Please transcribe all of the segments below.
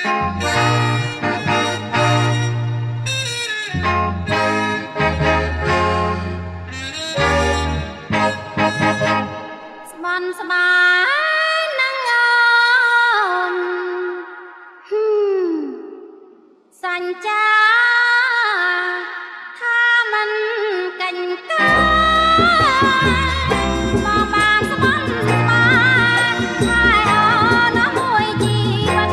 ស្បន់ស្បាននឹងអូនសញ្ចាថាមិនកាញ់កាមកបានស្បន់ស្បានហើយអូនមួយជីវិត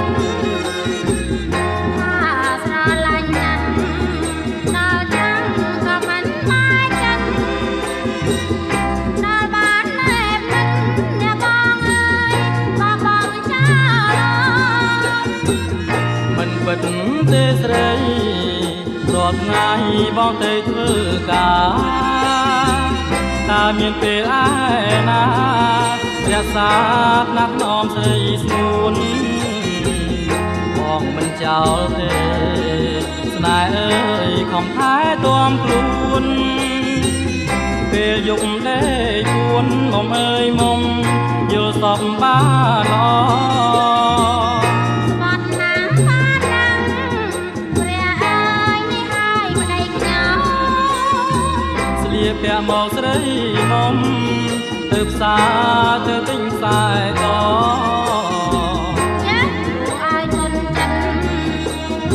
ថាស្រឡាញ់ណាស់ដល់ចាំក៏មិនមកចិនដល់បានណែបនឹងអ្នកបងអើយបងចោលមិនពិតទេស្រីរាល់ថ្ងៃបងទៅធ្វើការតើមានពេលឯណារក្សាណាស់នោមស្រីស្ងួនបងមិនចោលទេស្នេហ៍អើយខំថែទាំខ្លួនពេលយប់ដេកពួនមុំអើយមុំយល់សពបានល្អពាក់មកស្រីមុំទៅផ្សារទៅទិញខ្សែកយ៉ាឲ្យទុនចិត្ត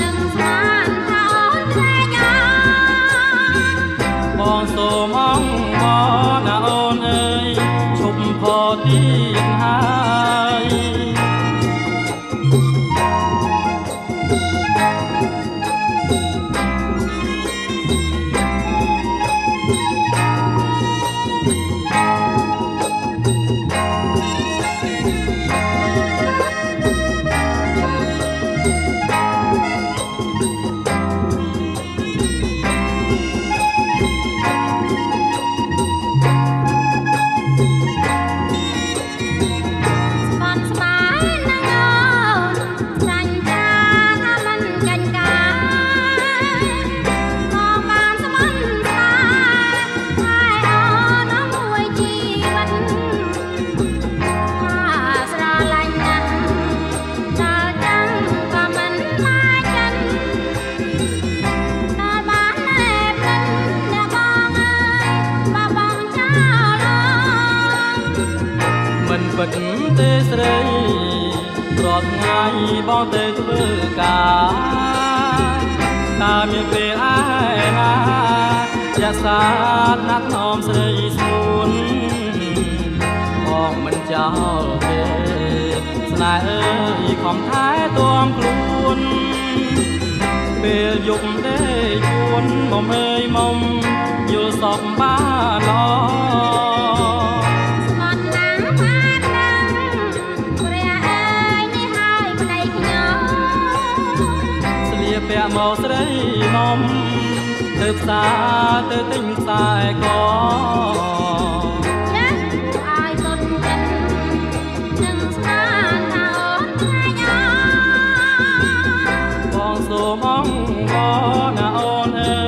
នឹងស្មានថាអូនតែញ៉ាបងសូមអង្គណាអូនអើយឈប់ផទៀតហើយមិនពិតទេស្រីរាល់ថ្ងៃបងទៅធ្វើការតើមានពេលឯណារក្សាណាស់នោមស្រីស្ងួនបងមិនចោលទេស្នេហ៍អើយខំថែទាំខ្លួនពេលយប់ដេកពួនមុំអើយមុំយល់សពបានល្អពាក់មកស្រីមុំទៅផ្សារទៅទិញខ្សែកយ៉ាឲ្យទុនចិត្តនឹងស្មានថាអូនតែញ៉ាបងសូមអង្គណាអូនអើ